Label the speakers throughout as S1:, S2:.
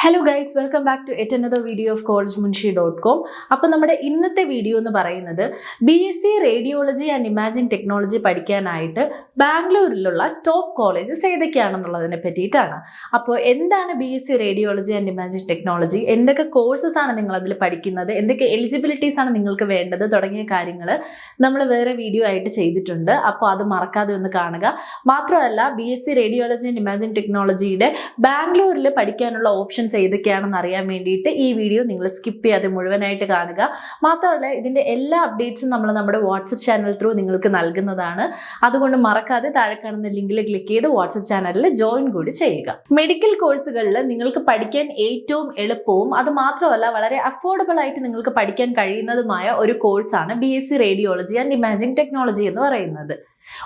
S1: Hello guys, welcome back to yet another video of collegemunshi.com. അപ്പോൾ നമ്മുടെ ഇന്നത്തെ video എന്ന് പറയുന്നത് BSc radiology and imaging technology പഠിക്കാനായിട്ട് ബാംഗ്ലൂരിലുള്ള ടോപ്പ് കോളേജസ് ഏതൊക്കെയാണെന്നുള്ളതിനെ പറ്റിയിട്ടാണ്. അപ്പോൾ എന്താണ് BSc radiology and imaging technology, എന്തൊക്കെ കോഴ്സസ് ആണ് നിങ്ങൾ അതിൽ പഠിക്കുന്നത്, എന്തൊക്കെ എലിജിബിലിറ്റീസ് ആണ് നിങ്ങൾക്ക് വേണ്ടത് തുടങ്ങിയ കാര്യങ്ങൾ നമ്മൾ വേറെ വീഡിയോ ആയിട്ട് ചെയ്തിട്ടുണ്ട്. അപ്പോൾ അത് മറക്കാതെ ഒന്ന് കാണുക. മാത്രമല്ല BSc റേഡിയോളജി ആൻഡ് ഇമാജിംഗ് ടെക്നോളജിയുടെ ബാംഗ്ലൂരിൽ പഠിക്കാനുള്ള ഓപ്ഷൻസ് ഏതൊക്കെയാണെന്ന് അറിയാൻ വേണ്ടിയിട്ട് ഈ വീഡിയോ നിങ്ങൾ സ്കിപ്പ് ചെയ്യാതെ മുഴുവനായിട്ട് കാണുക. മാത്രമല്ല ഇതിൻ്റെ എല്ലാ അപ്ഡേറ്റ്സും നമ്മൾ നമ്മുടെ വാട്സപ്പ് ചാനൽ ത്രൂ നിങ്ങൾക്ക് നൽകുന്നതാണ്. അതുകൊണ്ട് മറക്കാതെ താഴെ കാണുന്ന ലിങ്കിൽ ക്ലിക്ക് ചെയ്ത് വാട്സപ്പ് ചാനലിൽ ജോയിൻ കൂടി ചെയ്യുക. മെഡിക്കൽ കോഴ്സുകളിൽ നിങ്ങൾക്ക് പഠിക്കാൻ ഏറ്റവും എളുപ്പവും അത് മാത്രമല്ല വളരെ അഫോർഡബിൾ ആയിട്ട് നിങ്ങൾക്ക് പഠിക്കാൻ കഴിയുന്നതുമായ ഒരു കോഴ്സാണ് BSc radiology and imaging technology എന്ന് പറയുന്നത്.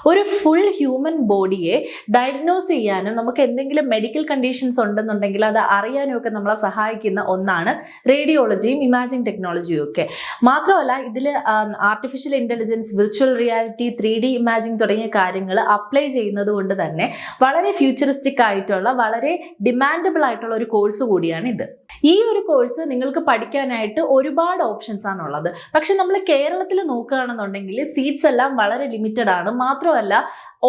S1: ഒരു ഫുൾ ഹ്യൂമൻ ബോഡിയെ ഡയഗ്നോസ് ചെയ്യാനും നമുക്ക് എന്തെങ്കിലും മെഡിക്കൽ കണ്ടീഷൻസ് ഉണ്ടെന്നുണ്ടെങ്കിൽ അത് അറിയാനും ഒക്കെ നമ്മളെ സഹായിക്കുന്ന ഒന്നാണ് റേഡിയോളജിയും ഇമാജിംഗ് ടെക്നോളജിയും ഒക്കെ. മാത്രമല്ല ഇതിൽ artificial intelligence, virtual reality, 3D imaging തുടങ്ങിയ കാര്യങ്ങൾ അപ്ലൈ ചെയ്യുന്നത് കൊണ്ട് തന്നെ വളരെ ഫ്യൂച്ചറിസ്റ്റിക് ആയിട്ടുള്ള വളരെ ഡിമാൻഡബിൾ ആയിട്ടുള്ള ഒരു കോഴ്സ് കൂടിയാണ് ഇത്. ഈ ഒരു കോഴ്സ് നിങ്ങൾക്ക് പഠിക്കാനായിട്ട് ഒരുപാട് ഓപ്ഷൻസ് ആണുള്ളത്. പക്ഷെ നമ്മൾ കേരളത്തിൽ നോക്കുകയാണെന്നുണ്ടെങ്കിൽ സീറ്റ്സ് എല്ലാം വളരെ ലിമിറ്റഡ് ആണ്. മാത്രമല്ല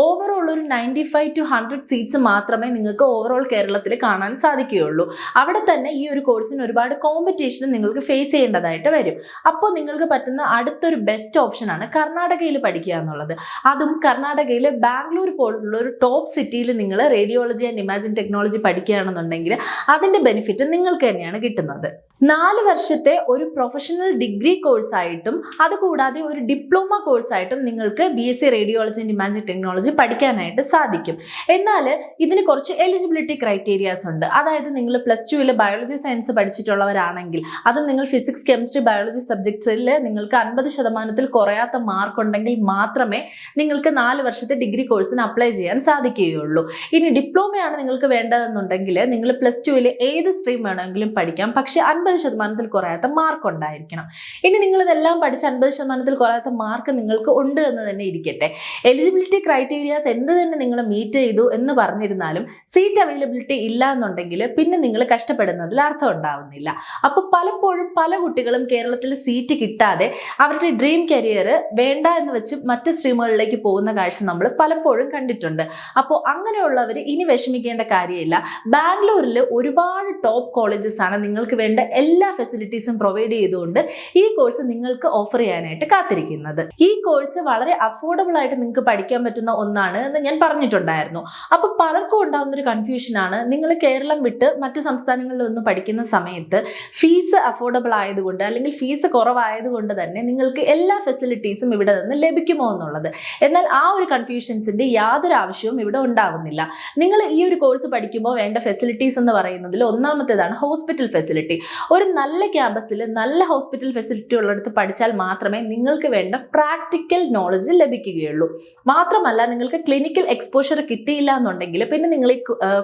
S1: ഓവറോൾ ഒരു 95 to 100 സീറ്റ്സ് മാത്രമേ നിങ്ങൾക്ക് ഓവറോൾ കേരളത്തിൽ കാണാൻ സാധിക്കുകയുള്ളൂ. അവിടെ തന്നെ ഈ ഒരു കോഴ്സിന് ഒരുപാട് കോമ്പറ്റീഷൻ നിങ്ങൾക്ക് ഫേസ് ചെയ്യേണ്ടതായിട്ട് വരും. അപ്പോൾ നിങ്ങൾക്ക് പറ്റുന്ന അടുത്തൊരു ബെസ്റ്റ് ഓപ്ഷനാണ് കർണാടകയിൽ പഠിക്കുക എന്നുള്ളത്. അതും കർണാടകയിൽ ബാംഗ്ലൂർ പോലുള്ള ഒരു ടോപ്പ് സിറ്റിയിൽ നിങ്ങൾ റേഡിയോളജി ആൻഡ് ഇമാജിംഗ് ടെക്നോളജി പഠിക്കുകയാണെന്നുണ്ടെങ്കിൽ അതിൻ്റെ ബെനിഫിറ്റ് നിങ്ങൾക്ക് തന്നെയാണ് കിട്ടുന്നത്. 4 വർഷത്തെ ഒരു പ്രൊഫഷണൽ ഡിഗ്രി കോഴ്സായിട്ടും അതുകൂടാതെ ഒരു ഡിപ്ലോമ കോഴ്സായിട്ടും നിങ്ങൾക്ക് BSc radiology and imaging technology പഠിക്കാനായിട്ട് സാധിക്കും. എന്നാൽ ഇതിന് കുറച്ച് എലിജിബിലിറ്റി ക്രൈറ്റീരിയാസ് ഉണ്ട്. അതായത് നിങ്ങൾ +2 ബയോളജി സയൻസ് പഠിച്ചിട്ടുള്ളവരാണെങ്കിൽ, അത് നിങ്ങൾ ഫിസിക്സ്, കെമിസ്ട്രി, ബയോളജി സബ്ജക്ട്സിൽ നിങ്ങൾക്ക് 50% കുറയാത്ത മാർക്ക് ഉണ്ടെങ്കിൽ മാത്രമേ നിങ്ങൾക്ക് 4 വർഷത്തെ ഡിഗ്രി കോഴ്സിന് അപ്ലൈ ചെയ്യാൻ സാധിക്കുകയുള്ളൂ. ഇനി ഡിപ്ലോമയാണ് നിങ്ങൾക്ക് വേണ്ടതെന്നുണ്ടെങ്കിൽ നിങ്ങൾ +2 ഏത് സ്ട്രീം വേണമെങ്കിലും പഠിക്കാം. പക്ഷെ 50% കുറയാത്ത മാർക്ക് ഉണ്ടായിരിക്കണം. ഇനി നിങ്ങളിതെല്ലാം പഠിച്ച് 50% കുറയാത്ത മാർക്ക് നിങ്ങൾക്ക് ഉണ്ട് എന്ന് തന്നെ ഇരിക്കട്ടെ, എലിജിബിലിറ്റി ക്രൈറ്റീരിയാസ് എന്ത് തന്നെ നിങ്ങൾ മീറ്റ് ചെയ്തു എന്ന് പറഞ്ഞിരുന്നാലും സീറ്റ് അവൈലബിലിറ്റി ഇല്ല എന്നുണ്ടെങ്കിൽ പിന്നെ നിങ്ങൾ കഷ്ടപ്പെടുന്നതിൽ അർത്ഥം ഉണ്ടാവുന്നില്ല. അപ്പോൾ പലപ്പോഴും പല കുട്ടികളും കേരളത്തിൽ സീറ്റ് കിട്ടാതെ അവരുടെ ഡ്രീം കരിയർ വേണ്ട എന്ന് വെച്ച് മറ്റ് സ്ട്രീമുകളിലേക്ക് പോകുന്ന കാഴ്ച നമ്മൾ പലപ്പോഴും കണ്ടിട്ടുണ്ട്. അപ്പോൾ അങ്ങനെയുള്ളവർ ഇനി വിഷമിക്കേണ്ട കാര്യമില്ല. ബാംഗ്ലൂരിൽ ഒരുപാട് ടോപ്പ് കോളേജസ് ആണ് നിങ്ങൾക്ക് വേണ്ട എല്ലാ ഫെസിലിറ്റീസും പ്രൊവൈഡ് ചെയ്തുകൊണ്ട് ഈ കോഴ്സ് നിങ്ങൾക്ക് ഓഫർ ചെയ്യാനായിട്ട് കാത്തിരിക്കുന്നത്. ഈ കോഴ്സ് വളരെ അഫോർഡബിൾ ആയിട്ട് നിങ്ങൾക്ക് പഠിക്കാൻ പറ്റുന്ന ഒന്നാണ് എന്ന് ഞാൻ പറഞ്ഞിട്ടുണ്ടായിരുന്നു. അപ്പോൾ പലർക്കും ഉണ്ടാകുന്ന ഒരു കൺഫ്യൂഷനാണ്, നിങ്ങൾ കേരളം വിട്ട് മറ്റ് സംസ്ഥാനങ്ങളിൽ നിന്ന് പഠിക്കുന്ന സമയത്ത് ഫീസ് അഫോർഡബിൾ ആയതുകൊണ്ട് അല്ലെങ്കിൽ ഫീസ് കുറവായതുകൊണ്ട് തന്നെ നിങ്ങൾക്ക് എല്ലാ ഫെസിലിറ്റീസും ഇവിടെ നിന്ന് ലഭിക്കുമോ എന്നുള്ളത്. എന്നാൽ ആ ഒരു കൺഫ്യൂഷൻസിന്റെ യാതൊരു ആവശ്യവും ഇവിടെ ഉണ്ടാകുന്നില്ല. നിങ്ങൾ ഈ ഒരു കോഴ്സ് പഠിക്കുമ്പോൾ വേണ്ട ഫെസിലിറ്റീസ് എന്ന് പറയുന്നതിൽ ഒന്നാമത്തേതാണ് ഹോസ്പിറ്റൽ ഫെസിലിറ്റി. ഒരു നല്ല ക്യാമ്പസിൽ നല്ല ഹോസ്പിറ്റൽ ഫെസിലിറ്റി ഉള്ളിടത്ത് പഠിച്ചാൽ മാത്രമേ നിങ്ങൾക്ക് വേണ്ട പ്രാക്ടിക്കൽ നോളജ് ലഭിക്കുകയുള്ളൂ. മാത്രമല്ല നിങ്ങൾക്ക് ക്ലിനിക്കൽ എക്സ്പോഷർ കിട്ടിയില്ല എന്നുണ്ടെങ്കിൽ പിന്നെ നിങ്ങൾ ഈ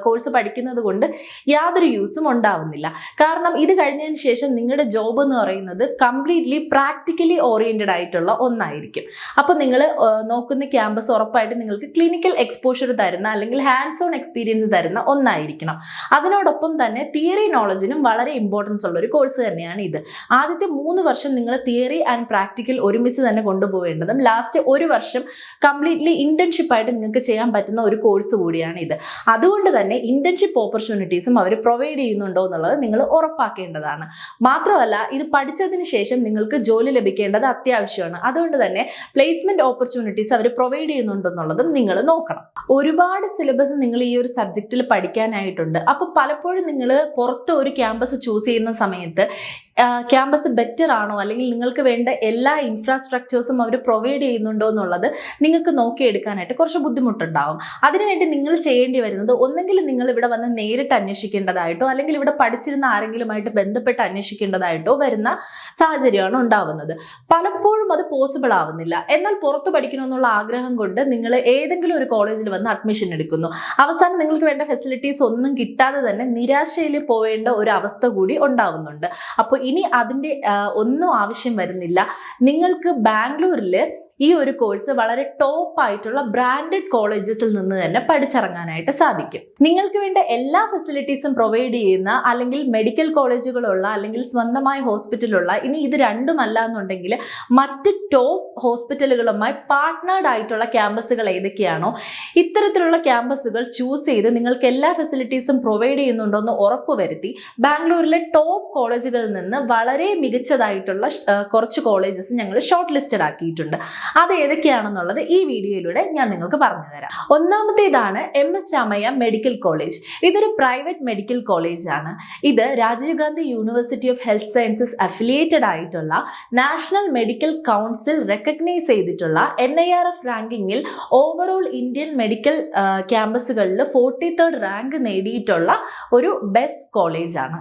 S1: കോഴ്സ് പഠിക്കുന്നത് കൊണ്ട് യാതൊരു യൂസും ഉണ്ടാവുന്നില്ല. കാരണം ഇത് കഴിഞ്ഞതിന് ശേഷം നിങ്ങളുടെ ജോബ് എന്ന് പറയുന്നത് കംപ്ലീറ്റ്ലി പ്രാക്ടിക്കലി ഓറിയന്റഡ് ആയിട്ടുള്ള ഒന്നായിരിക്കും. അപ്പോൾ നിങ്ങൾ നോക്കുന്ന ക്യാമ്പസ് ഉറപ്പായിട്ട് നിങ്ങൾക്ക് ക്ലിനിക്കൽ എക്സ്പോഷർ തരുന്ന അല്ലെങ്കിൽ ഹാൻഡ്സ് ഓൺ എക്സ്പീരിയൻസ് തരുന്ന ഒന്നായിരിക്കണം. അതിനോടൊപ്പം തന്നെ തിയറി നോളജിനും വളരെ ഇമ്പോർട്ടൻസ് ഉള്ള ഒരു കോഴ്സ് തന്നെയാണ് ഇത്. ആദ്യത്തെ 3 വർഷം നിങ്ങൾ തിയറി ആൻഡ് പ്രാക്ടിക്കൽ ഒരുമിച്ച് തന്നെ കൊണ്ടുപോകേണ്ടതും ലാസ്റ്റ് 1 വർഷം കംപ്ലീറ്റ്ലി ഇന്റേൺഷിപ്പ് ആയിട്ട് നിങ്ങൾക്ക് ചെയ്യാൻ പറ്റുന്ന ഒരു കോഴ്സ് കൂടിയാണ് ഇത്. അതുകൊണ്ട് തന്നെ ഇന്റേൺഷിപ്പ് ഓപ്പർച്യൂണിറ്റീസും അവർ പ്രൊവൈഡ് ചെയ്യുന്നുണ്ടോ എന്നുള്ളത് നിങ്ങൾ ഉറപ്പാക്കേണ്ടതാണ്. മാത്രമല്ല ഇത് പഠിച്ചതിന് ശേഷം നിങ്ങൾക്ക് ജോലി ലഭിക്കേണ്ടത് അത്യാവശ്യമാണ്. അതുകൊണ്ട് തന്നെ പ്ലേസ്മെന്റ് ഓപ്പർച്യൂണിറ്റീസ് അവർ പ്രൊവൈഡ് ചെയ്യുന്നുണ്ടെന്നുള്ളതും നിങ്ങൾ നോക്കണം. ഒരുപാട് സിലബസ് നിങ്ങൾ ഈ ഒരു സബ്ജക്റ്റിൽ പഠിക്കാനായിട്ടുണ്ട്. അപ്പോൾ പലപ്പോഴും നിങ്ങൾ പുറത്ത് ഒരു ക്യാമ്പസ് ചൂസ് ചെയ്യുന്ന സമയത്ത് ക്യാമ്പസ് ബെറ്റർ ആണോ അല്ലെങ്കിൽ നിങ്ങൾക്ക് വേണ്ട എല്ലാ ഇൻഫ്രാസ്ട്രക്ചേഴ്സും അവർ പ്രൊവൈഡ് ചെയ്യുന്നുണ്ടോ എന്നുള്ളത് നിങ്ങൾക്ക് നോക്കിയെടുക്കാനായിട്ട് കുറച്ച് ബുദ്ധിമുട്ടുണ്ടാവും. അതിനുവേണ്ടി നിങ്ങൾ ചെയ്യേണ്ടി വരുന്നത് ഒന്നെങ്കിൽ നിങ്ങൾ ഇവിടെ വന്ന് നേരിട്ട് അന്വേഷിക്കേണ്ടതായിട്ടോ അല്ലെങ്കിൽ ഇവിടെ പഠിച്ചിരുന്ന ആരെങ്കിലുമായിട്ട് ബന്ധപ്പെട്ട് അന്വേഷിക്കേണ്ടതായിട്ടോ വരുന്ന സാഹചര്യമാണ് ഉണ്ടാവുന്നത്. പലപ്പോഴും അത് പോസിബിൾ ആവുന്നില്ല. എന്നാൽ പുറത്ത് പഠിക്കണമെന്നുള്ള ആഗ്രഹം കൊണ്ട് നിങ്ങൾ ഏതെങ്കിലും ഒരു കോളേജിൽ വന്ന് അഡ്മിഷൻ എടുക്കുന്നു. അവസാനം നിങ്ങൾക്ക് വേണ്ട ഫെസിലിറ്റീസ് ഒന്നും കിട്ടാതെ തന്നെ നിരാശയിൽ പോവേണ്ട ഒരു അവസ്ഥ കൂടി ഉണ്ടാവുന്നുണ്ട്. അപ്പോൾ ഇനി അതിൻ്റെ ഒന്നും ആവശ്യം വരുന്നില്ല. നിങ്ങൾക്ക് ബാംഗ്ലൂരിൽ ഈ ഒരു കോഴ്സ് വളരെ ടോപ്പ് ആയിട്ടുള്ള ബ്രാൻഡഡ് കോളേജസിൽ നിന്ന് തന്നെ പഠിച്ചിറങ്ങാനായിട്ട് സാധിക്കും. നിങ്ങൾക്ക് വേണ്ട എല്ലാ ഫെസിലിറ്റീസും പ്രൊവൈഡ് ചെയ്യുന്ന അല്ലെങ്കിൽ മെഡിക്കൽ കോളേജുകളുള്ള അല്ലെങ്കിൽ സ്വന്തമായ ഹോസ്പിറ്റലുള്ള, ഇനി ഇത് രണ്ടുമല്ല എന്നുണ്ടെങ്കിൽ മറ്റ് ടോപ്പ് ഹോസ്പിറ്റലുകളുമായി പാർട്ട്നേർഡ് ആയിട്ടുള്ള ക്യാമ്പസുകൾ ഏതൊക്കെയാണോ ഇത്തരത്തിലുള്ള ക്യാമ്പസുകൾ ചൂസ് ചെയ്ത് നിങ്ങൾക്ക് എല്ലാ ഫെസിലിറ്റീസും പ്രൊവൈഡ് ചെയ്യുന്നുണ്ടോ എന്ന് ഉറപ്പുവരുത്തി ബാംഗ്ലൂരിലെ ടോപ്പ് കോളേജുകളിൽ നിന്ന് വളരെ മികച്ചതായിട്ടുള്ള കുറച്ച് കോളേജസ് ഞങ്ങൾ ഷോർട്ട് ലിസ്റ്റഡ് ആക്കിയിട്ടുണ്ട്. അത് ഏതൊക്കെയാണെന്നുള്ളത് ഈ വീഡിയോയിലൂടെ ഞാൻ നിങ്ങൾക്ക് പറഞ്ഞു തരാം. ഒന്നാമത്തേതാണ് MS രാമയ്യ മെഡിക്കൽ കോളേജ്. ഇതൊരു പ്രൈവറ്റ് മെഡിക്കൽ കോളേജ് ആണ്. ഇത് Rajiv Gandhi university of health sciences affiliated ആയിട്ടുള്ള നാഷണൽ മെഡിക്കൽ കൗൺസിൽ റെക്കഗ്നൈസ് ചെയ്തിട്ടുള്ള NIRF റാങ്കിങ്ങിൽ ഓവറോൾ ഇന്ത്യൻ മെഡിക്കൽ ക്യാമ്പസുകളിൽ 43rd റാങ്ക് നേടിയിട്ടുള്ള ഒരു ബെസ്റ്റ് കോളേജ് ആണ്.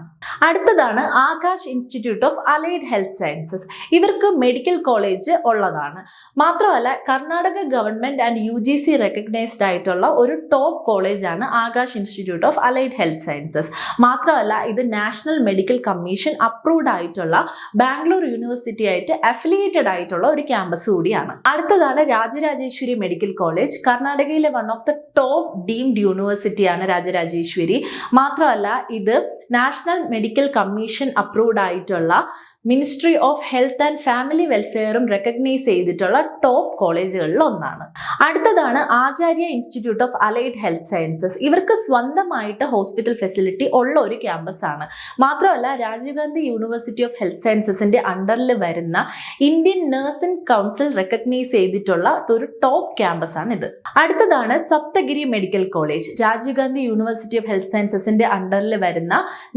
S1: അടുത്തതാണ് Akash institute of allied health sciences. ഇവർക്ക് മെഡിക്കൽ കോളേജ് ഉള്ളതാണ്. മാത്രമല്ല Karnataka government and UGC recognised ആയിട്ടുള്ള ഒരു ടോപ്പ് കോളേജാണ് Akash institute of allied health sciences. മാത്രമല്ല ഇത് നാഷണൽ മെഡിക്കൽ കമ്മീഷൻ അപ്രൂവ്ഡ് ആയിട്ടുള്ള ബാംഗ്ലൂർ യൂണിവേഴ്സിറ്റി ആയിട്ട് അഫിലിയേറ്റഡ് ആയിട്ടുള്ള ഒരു ക്യാമ്പസ് കൂടിയാണ്. അടുത്തതാണ് രാജരാജേശ്വരി മെഡിക്കൽ കോളേജ്. കർണാടകയിലെ one of the top deemed യൂണിവേഴ്സിറ്റിയാണ് രാജരാജേശ്വരി. മാത്രമല്ല ഇത് നാഷണൽ മെഡിക്കൽ കമ്മീഷൻ അപ്രൂവ്ഡ് ആയിട്ടുള്ള ministry of health and family വെൽഫെയറും റെക്കഗ്നൈസ് ചെയ്തിട്ടുള്ള ടോപ്പ് കോളേജുകളിൽ ഒന്നാണ്. അടുത്തതാണ് Acharya institute of allied health sciences. ഇവർക്ക് സ്വന്തമായിട്ട് ഹോസ്പിറ്റൽ ഫെസിലിറ്റി ഉള്ള ഒരു ക്യാമ്പസ് ആണ്. മാത്രമല്ല Rajiv Gandhi university of health സയൻസസിന്റെ അണ്ടറിൽ വരുന്ന ഇന്ത്യൻ നഴ്സിംഗ് കൗൺസിൽ റെക്കഗ്നൈസ് ചെയ്തിട്ടുള്ള ഒരു ടോപ്പ് ക്യാമ്പസ് ആണ് ഇത്. അടുത്തതാണ് Saptagiri medical college. Rajiv Gandhi university of health സയൻസസിന്റെ അണ്ടറിൽ വരുന്ന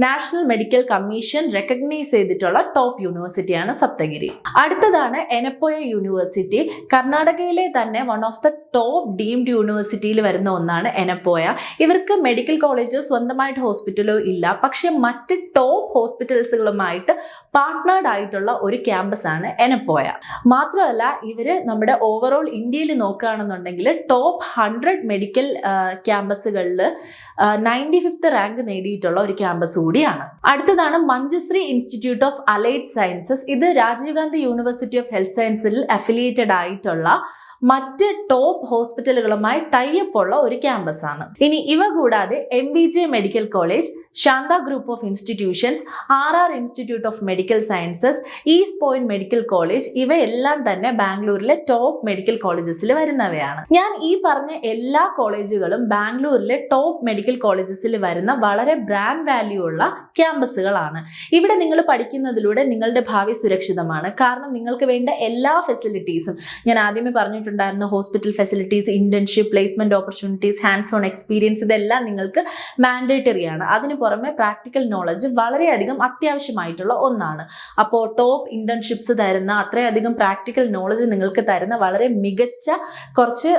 S1: നാഷണൽ മെഡിക്കൽ കമ്മീഷൻ റെക്കഗ്നൈസ് ചെയ്തിട്ടുള്ള ടോപ്പ് യൂണിവേഴ്സിറ്റിയാണ് സപ്തഗിരി. അടുത്തതാണ് എനപ്പോയ യൂണിവേഴ്സിറ്റി. കർണാടകയിലെ തന്നെ one of the top deemed യൂണിവേഴ്സിറ്റിയിൽ വരുന്ന ഒന്നാണ് എനപ്പോയ. ഇവർക്ക് മെഡിക്കൽ കോളേജോ സ്വന്തമായിട്ട് ഹോസ്പിറ്റലോ ഇല്ല, പക്ഷെ മറ്റ് ടോപ്പ് ഹോസ്പിറ്റൽസുകളുമായിട്ട് പാർട്ട്നേർഡ് ആയിട്ടുള്ള ഒരു ക്യാമ്പസ് ആണ് എനപ്പോയ. മാത്രമല്ല ഇവര് നമ്മുടെ ഓവറോൾ ഇന്ത്യയിൽ നോക്കുകയാണെന്നുണ്ടെങ്കിൽ ടോപ്പ് 100 മെഡിക്കൽ ക്യാമ്പസുകളിൽ 95th റാങ്ക് നേടിയിട്ടുള്ള ഒരു ക്യാമ്പസ് കൂടിയാണ്. അടുത്തതാണ് Manjushree institute of allied sciences. ഇത് Rajiv Gandhi university of health സയൻസിൽ അഫിലിയേറ്റഡ് ആയിട്ടുള്ള മറ്റ് ടോപ്പ് ഹോസ്പിറ്റലുകളുമായി ടൈപ്പ് ഉള്ള ഒരു ക്യാമ്പസ് ആണ്. ഇനി ഇവ കൂടാതെ MVJ medical college, Shantha group of institutions, RR institute of medical sciences, east point medical college ഇവയെല്ലാം തന്നെ ബാംഗ്ലൂരിലെ ടോപ്പ് മെഡിക്കൽ കോളേജസിൽ വരുന്നവയാണ്. ഞാൻ ഈ പറഞ്ഞ എല്ലാ കോളേജുകളും ബാംഗ്ലൂരിലെ ടോപ്പ് മെഡിക്കൽ കോളേജസിൽ വരുന്ന വളരെ ബ്രാൻഡ് വാല്യൂ ഉള്ള ക്യാമ്പസുകളാണ്. ഇവിടെ നിങ്ങൾ പഠിക്കുന്നതിലൂടെ നിങ്ങളുടെ ഭാവി സുരക്ഷിതമാണ്. കാരണം നിങ്ങൾക്ക് വേണ്ട എല്ലാ ഫെസിലിറ്റീസും ഞാൻ ആദ്യമേ പറഞ്ഞിട്ടുണ്ട്, hospital facilities, internship, placement opportunities, hands on experience ഇതെല്ലാം നിങ്ങൾക്ക് മാൻഡേറ്ററി ആണ്. അതിന് പുറമെ പ്രാക്ടിക്കൽ നോളജ് വളരെയധികം അത്യാവശ്യമായിട്ടുള്ള ഒന്നാണ്. അപ്പോൾ ടോപ്പ് ഇന്റേൺഷിപ്സ് തരുന്ന അത്രയധികം പ്രാക്ടിക്കൽ നോളജ് നിങ്ങൾക്ക് തരുന്ന വളരെ മികച്ച കുറച്ച്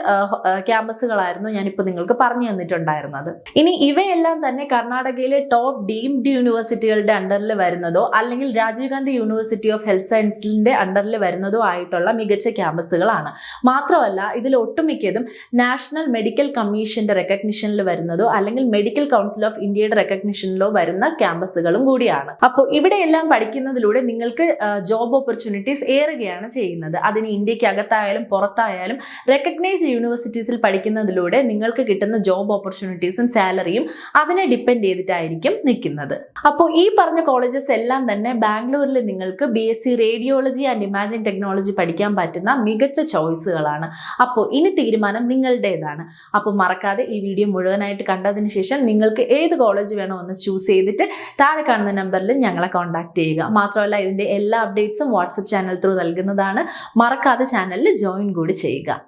S1: ക്യാമ്പസുകളായിരുന്നു ഞാനിപ്പോൾ നിങ്ങൾക്ക് പറഞ്ഞു തന്നിട്ടുണ്ടായിരുന്നത്. ഇനി ഇവയെല്ലാം തന്നെ കർണാടകയിലെ ടോപ്പ് ഡീംഡ് യൂണിവേഴ്സിറ്റികളുടെ അണ്ടറിൽ വരുന്നതോ അല്ലെങ്കിൽ Rajiv Gandhi university of health സയൻസിന്റെ അണ്ടറിൽ വരുന്നതോ ആയിട്ടുള്ള മികച്ച ക്യാമ്പസുകളാണ്. മാത്രമല്ല ഇതിൽ ഒട്ടുമിക്കതും നാഷണൽ മെഡിക്കൽ കമ്മീഷന്റെ റെക്കഗ്നിഷനിൽ വരുന്നതോ അല്ലെങ്കിൽ മെഡിക്കൽ കൗൺസിൽ ഓഫ് ഇന്ത്യയുടെ റെക്കഗ്നിഷനിലോ വരുന്ന ക്യാമ്പസുകളും കൂടിയാണ്. അപ്പോൾ ഇവിടെയെല്ലാം പഠിക്കുന്നതിലൂടെ നിങ്ങൾക്ക് ജോബ് ഓപ്പർച്യൂണിറ്റീസ് ഏറുകയാണ് ചെയ്യുന്നത്. അതിന് ഇന്ത്യക്ക് അകത്തായാലും പുറത്തായാലും റെക്കഗ്നൈസ്ഡ് യൂണിവേഴ്സിറ്റീസിൽ പഠിക്കുന്നതിലൂടെ നിങ്ങൾക്ക് കിട്ടുന്ന ജോബ് ഓപ്പർച്യൂണിറ്റീസും സാലറിയും അതിനെ ഡിപ്പെൻഡ് ചെയ്തിട്ടായിരിക്കും നിൽക്കുന്നത്. അപ്പോൾ ഈ പറഞ്ഞ കോളേജസ് എല്ലാം തന്നെ ബാംഗ്ലൂരിൽ നിങ്ങൾക്ക് BSc radiology and imaging technology പഠിക്കാൻ പറ്റുന്ന മികച്ച ചോയ്സുകളാണ്. അപ്പോൾ ഇനി തീരുമാനം നിങ്ങളുടേതാണ്. അപ്പോൾ മറക്കാതെ ഈ വീഡിയോ മുഴുവനായിട്ട് കണ്ടതിന് ശേഷം നിങ്ങൾക്ക് ഏത് കോളേജ് വേണോ എന്ന് ചൂസ് ചെയ്തിട്ട് താഴെ കാണുന്ന നമ്പറിൽ ഞങ്ങളെ കോൺടാക്ട് ചെയ്യുക. മാത്രമല്ല ഇതിന്റെ എല്ലാ അപ്ഡേറ്റ്സും വാട്സപ്പ് ചാനൽ ത്രൂ നൽകുന്നതാണ്. മറക്കാതെ ചാനലിൽ ജോയിൻ കൂടി ചെയ്യുക.